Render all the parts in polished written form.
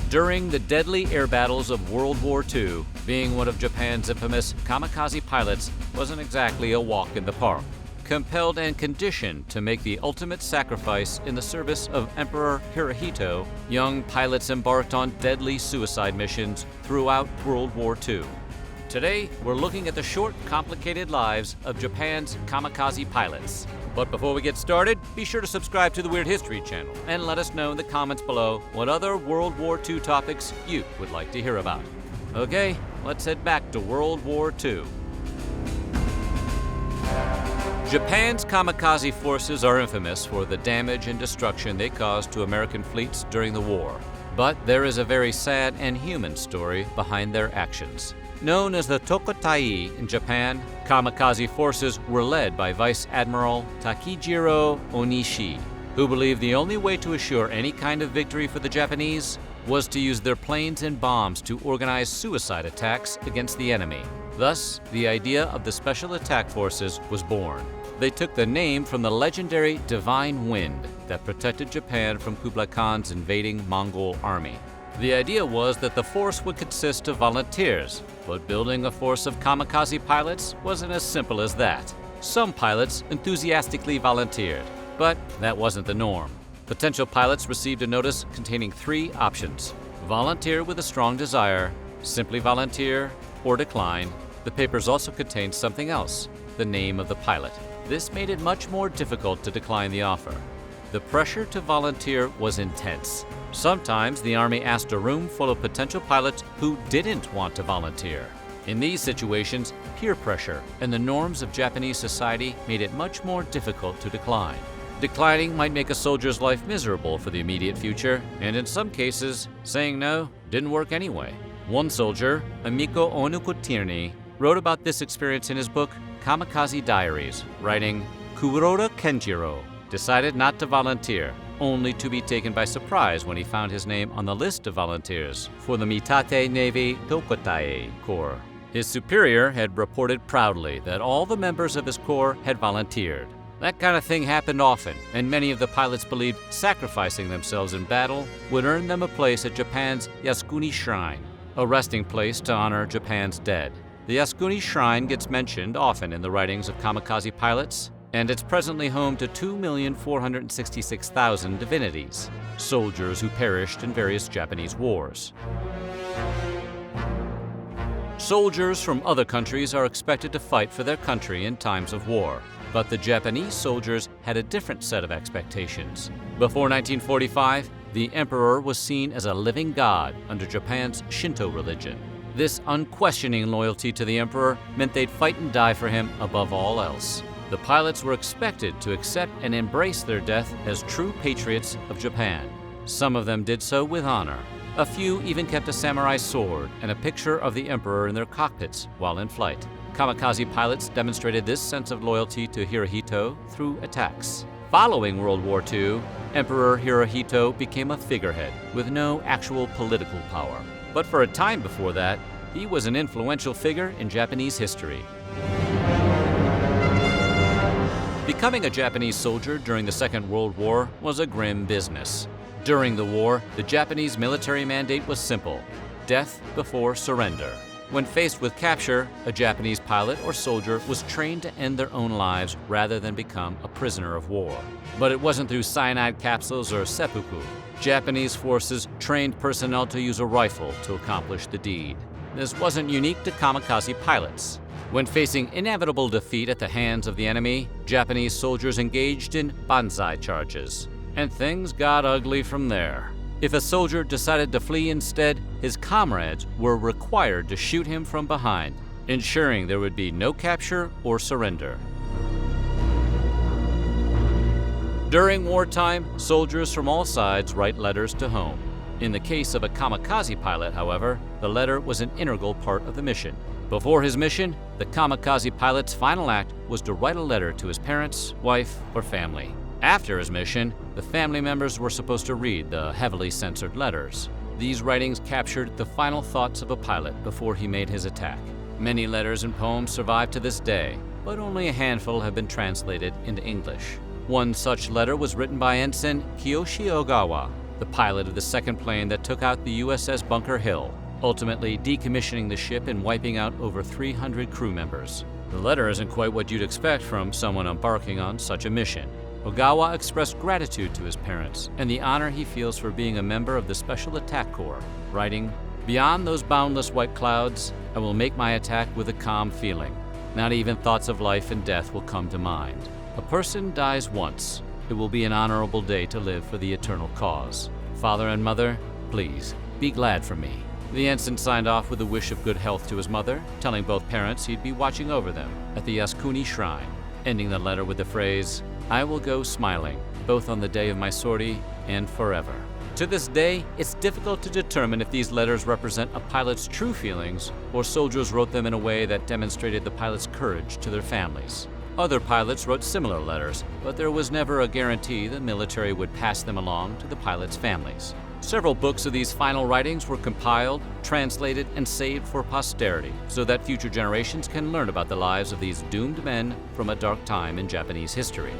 During the deadly air battles of World War II, being one of Japan's infamous kamikaze pilots wasn't exactly a walk in the park. Compelled and conditioned to make the ultimate sacrifice in the service of Emperor Hirohito, young pilots embarked on deadly suicide missions throughout World War II. Today, we're looking at the short, complicated lives of Japan's kamikaze pilots. But before we get started, be sure to subscribe to the Weird History channel and let us know in the comments below what other World War II topics you would like to hear about. Okay, let's head back to World War II. Japan's kamikaze forces are infamous for the damage and destruction they caused to American fleets during the war. But there is a very sad and human story behind their actions. Known as the Tokkotai in Japan, kamikaze forces were led by Vice Admiral Takejiro Onishi, who believed the only way to assure any kind of victory for the Japanese was to use their planes and bombs to organize suicide attacks against the enemy. Thus, the idea of the Special Attack Forces was born. They took the name from the legendary Divine Wind that protected Japan from Kublai Khan's invading Mongol army. The idea was that the force would consist of volunteers, but building a force of kamikaze pilots wasn't as simple as that. Some pilots enthusiastically volunteered, but that wasn't the norm. Potential pilots received a notice containing 3 options: volunteer with a strong desire, simply volunteer, or decline. The papers also contained something else: the name of the pilot. This made it much more difficult to decline the offer. The pressure to volunteer was intense. Sometimes the Army asked a room full of potential pilots who didn't want to volunteer. In these situations, peer pressure and the norms of Japanese society made it much more difficult to decline. Declining might make a soldier's life miserable for the immediate future, and in some cases, saying no didn't work anyway. One soldier, Amiko Onukotirni, wrote about this experience in his book, Kamikaze Diaries, writing, "Kuroda Kenjiro decided not to volunteer, only to be taken by surprise when he found his name on the list of volunteers for the Mitate Navy Tokkotai Corps. His superior had reported proudly that all the members of his corps had volunteered. That kind of thing happened often, and many of the pilots believed sacrificing themselves in battle would earn them a place at Japan's Yasukuni Shrine, a resting place to honor Japan's dead. The Yasukuni Shrine gets mentioned often in the writings of kamikaze pilots, and it's presently home to 2,466,000 divinities, soldiers who perished in various Japanese wars. Soldiers from other countries are expected to fight for their country in times of war, but the Japanese soldiers had a different set of expectations. Before 1945, the emperor was seen as a living god under Japan's Shinto religion. This unquestioning loyalty to the emperor meant they'd fight and die for him above all else. The pilots were expected to accept and embrace their death as true patriots of Japan. Some of them did so with honor. A few even kept a samurai sword and a picture of the emperor in their cockpits while in flight. Kamikaze pilots demonstrated this sense of loyalty to Hirohito through attacks. Following World War II, Emperor Hirohito became a figurehead with no actual political power. But for a time before that, he was an influential figure in Japanese history. Becoming a Japanese soldier during the Second World War was a grim business. During the war, the Japanese military mandate was simple: death before surrender. When faced with capture, a Japanese pilot or soldier was trained to end their own lives rather than become a prisoner of war. But it wasn't through cyanide capsules or seppuku. Japanese forces trained personnel to use a rifle to accomplish the deed. This wasn't unique to kamikaze pilots. When facing inevitable defeat at the hands of the enemy, Japanese soldiers engaged in banzai charges. And things got ugly from there. If a soldier decided to flee instead, his comrades were required to shoot him from behind, ensuring there would be no capture or surrender. During wartime, soldiers from all sides write letters to home. In the case of a kamikaze pilot, however, the letter was an integral part of the mission. Before his mission, the kamikaze pilot's final act was to write a letter to his parents, wife, or family. After his mission, the family members were supposed to read the heavily censored letters. These writings captured the final thoughts of a pilot before he made his attack. Many letters and poems survive to this day, but only a handful have been translated into English. One such letter was written by Ensign Kiyoshi Ogawa, the pilot of the second plane that took out the USS Bunker Hill, ultimately decommissioning the ship and wiping out over 300 crew members. The letter isn't quite what you'd expect from someone embarking on such a mission. Ogawa expressed gratitude to his parents and the honor he feels for being a member of the Special Attack Corps, writing, "Beyond those boundless white clouds, I will make my attack with a calm feeling. Not even thoughts of life and death will come to mind. A person dies once. It will be an honorable day to live for the eternal cause. Father and mother, please, be glad for me." The ensign signed off with a wish of good health to his mother, telling both parents he'd be watching over them at the Yasukuni Shrine, ending the letter with the phrase, "I will go smiling, both on the day of my sortie and forever." To this day, it's difficult to determine if these letters represent a pilot's true feelings or soldiers wrote them in a way that demonstrated the pilot's courage to their families. Other pilots wrote similar letters, but there was never a guarantee the military would pass them along to the pilots' families. Several books of these final writings were compiled, translated, and saved for posterity so that future generations can learn about the lives of these doomed men from a dark time in Japanese history.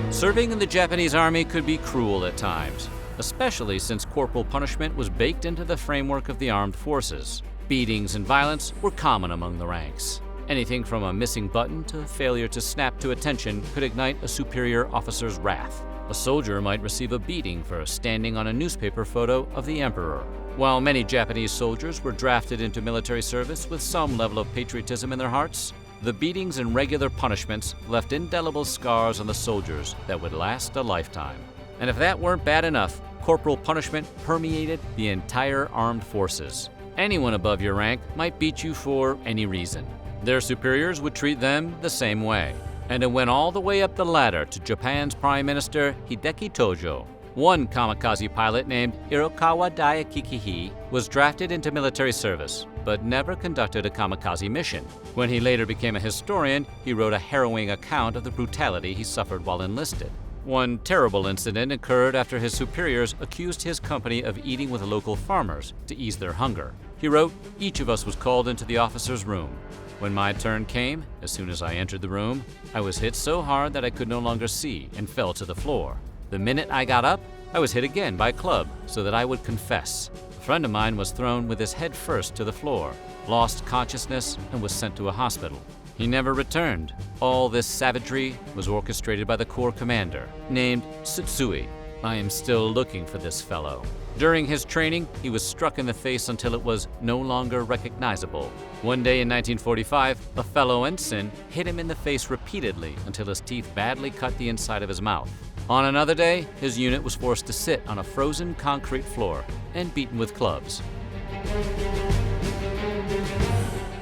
Serving in the Japanese Army could be cruel at times, especially since corporal punishment was baked into the framework of the armed forces. Beatings and violence were common among the ranks. Anything from a missing button to failure to snap to attention could ignite a superior officer's wrath. A soldier might receive a beating for standing on a newspaper photo of the emperor. While many Japanese soldiers were drafted into military service with some level of patriotism in their hearts, the beatings and regular punishments left indelible scars on the soldiers that would last a lifetime. And if that weren't bad enough, corporal punishment permeated the entire armed forces. Anyone above your rank might beat you for any reason. Their superiors would treat them the same way. And it went all the way up the ladder to Japan's Prime Minister Hideki Tojo. One kamikaze pilot named Irokawa Daikikihi was drafted into military service, but never conducted a kamikaze mission. When he later became a historian, he wrote a harrowing account of the brutality he suffered while enlisted. One terrible incident occurred after his superiors accused his company of eating with local farmers to ease their hunger. He wrote, "Each of us was called into the officer's room. When my turn came, as soon as I entered the room, I was hit so hard that I could no longer see and fell to the floor. The minute I got up, I was hit again by a club so that I would confess. A friend of mine was thrown with his head first to the floor, lost consciousness, and was sent to a hospital. He never returned. All this savagery was orchestrated by the Corps commander, named Tsutsui. I am still looking for this fellow." During his training, he was struck in the face until it was no longer recognizable. One day in 1945, a fellow ensign hit him in the face repeatedly until his teeth badly cut the inside of his mouth. On another day, his unit was forced to sit on a frozen concrete floor and beaten with clubs.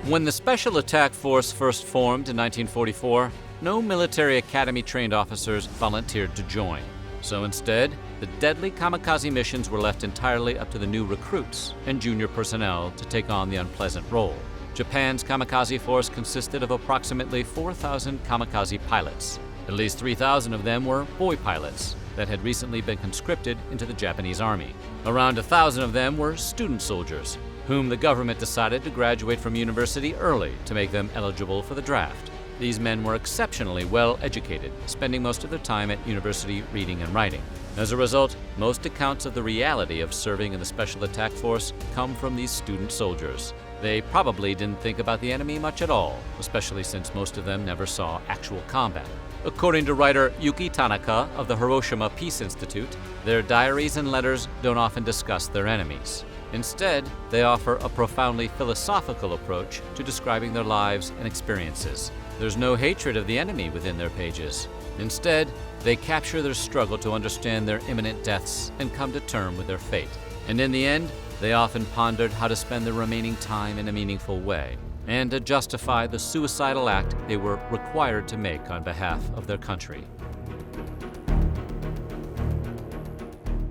When the Special Attack Force first formed in 1944, no military academy-trained officers volunteered to join. So instead, the deadly kamikaze missions were left entirely up to the new recruits and junior personnel to take on the unpleasant role. Japan's kamikaze force consisted of approximately 4,000 kamikaze pilots. At least 3,000 of them were boy pilots that had recently been conscripted into the Japanese Army. Around 1,000 of them were student soldiers, whom the government decided to graduate from university early to make them eligible for the draft. These men were exceptionally well educated, spending most of their time at university reading and writing. As a result, most accounts of the reality of serving in the Special Attack Force come from these student soldiers. They probably didn't think about the enemy much at all, especially since most of them never saw actual combat. According to writer Yuki Tanaka of the Hiroshima Peace Institute, their diaries and letters don't often discuss their enemies. Instead, they offer a profoundly philosophical approach to describing their lives and experiences. There's no hatred of the enemy within their pages. Instead, they capture their struggle to understand their imminent deaths and come to terms with their fate. And in the end, they often pondered how to spend their remaining time in a meaningful way and to justify the suicidal act they were required to make on behalf of their country.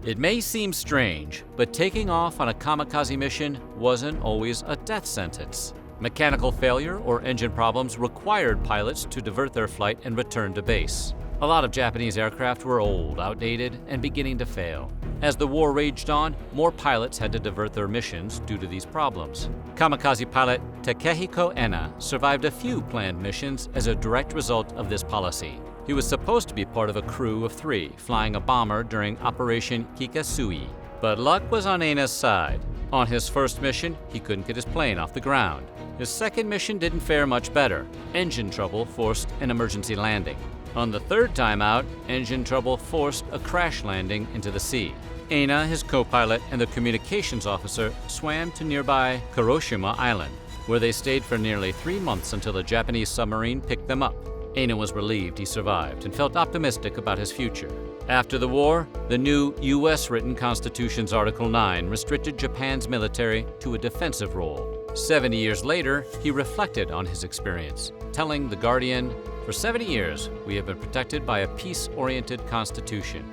It may seem strange, but taking off on a kamikaze mission wasn't always a death sentence. Mechanical failure or engine problems required pilots to divert their flight and return to base. A lot of Japanese aircraft were old, outdated, and beginning to fail. As the war raged on, more pilots had to divert their missions due to these problems. Kamikaze pilot Takehiko Ena survived a few planned missions as a direct result of this policy. He was supposed to be part of a crew of 3, flying a bomber during Operation Kikasui. But luck was on Eina's side. On his first mission, he couldn't get his plane off the ground. His second mission didn't fare much better. Engine trouble forced an emergency landing. On the third time out, engine trouble forced a crash landing into the sea. Eina, his co-pilot, and the communications officer swam to nearby Kuroshima Island, where they stayed for nearly 3 months until a Japanese submarine picked them up. Eina was relieved he survived and felt optimistic about his future. After the war, the new U.S. written Constitution's Article 9 restricted Japan's military to a defensive role. 70 years later, he reflected on his experience, telling The Guardian, "For 70 years, we have been protected by a peace-oriented constitution.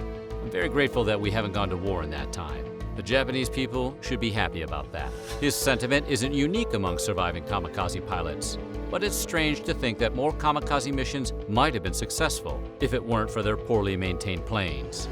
I'm very grateful that we haven't gone to war in that time. The Japanese people should be happy about that." His sentiment isn't unique among surviving kamikaze pilots, but it's strange to think that more kamikaze missions might have been successful if it weren't for their poorly maintained planes.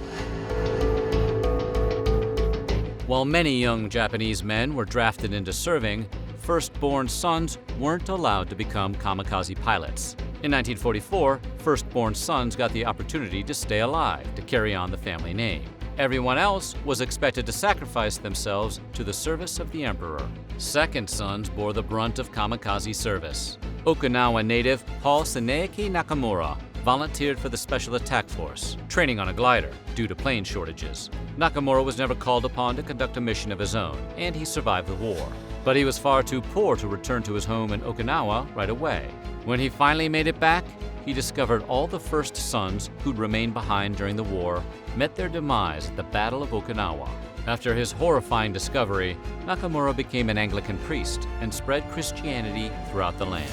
While many young Japanese men were drafted into serving, firstborn sons weren't allowed to become kamikaze pilots. In 1944, firstborn sons got the opportunity to stay alive to carry on the family name. Everyone else was expected to sacrifice themselves to the service of the emperor. Second sons bore the brunt of kamikaze service. Okinawa native Paul Seneaki Nakamura volunteered for the Special Attack Force, training on a glider due to plane shortages. Nakamura was never called upon to conduct a mission of his own, and he survived the war. But he was far too poor to return to his home in Okinawa right away. When he finally made it back, he discovered all the first sons who'd remained behind during the war met their demise at the Battle of Okinawa. After his horrifying discovery, Nakamura became an Anglican priest and spread Christianity throughout the land.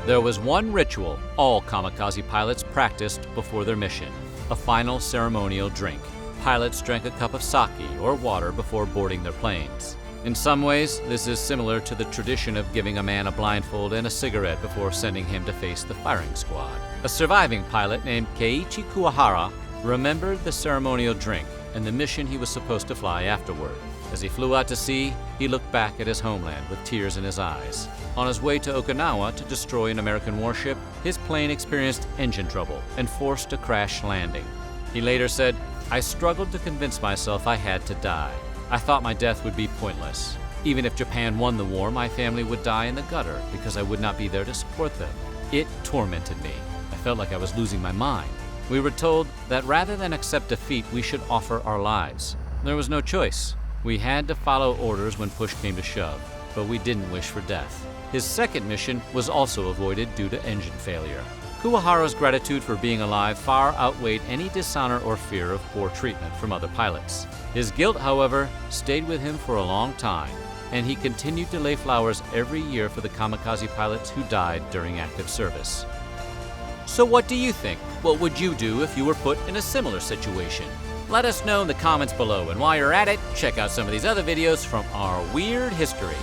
There was one ritual all kamikaze pilots practiced before their mission: a final ceremonial drink. Pilots drank a cup of sake or water before boarding their planes. In some ways, this is similar to the tradition of giving a man a blindfold and a cigarette before sending him to face the firing squad. A surviving pilot named Keiichi Kuwahara remembered the ceremonial drink and the mission he was supposed to fly afterward. As he flew out to sea, he looked back at his homeland with tears in his eyes. On his way to Okinawa to destroy an American warship, his plane experienced engine trouble and forced a crash landing. He later said, "I struggled to convince myself I had to die. I thought my death would be pointless. Even if Japan won the war, my family would die in the gutter because I would not be there to support them. It tormented me. I felt like I was losing my mind." We were told that rather than accept defeat, we should offer our lives. There was no choice. We had to follow orders when push came to shove, but we didn't wish for death. His second mission was also avoided due to engine failure. Kuwahara's gratitude for being alive far outweighed any dishonor or fear of poor treatment from other pilots. His guilt, however, stayed with him for a long time, and he continued to lay flowers every year for the kamikaze pilots who died during active service. So what do you think? What would you do if you were put in a similar situation? Let us know in the comments below, and while you're at it, check out some of these other videos from our weird history.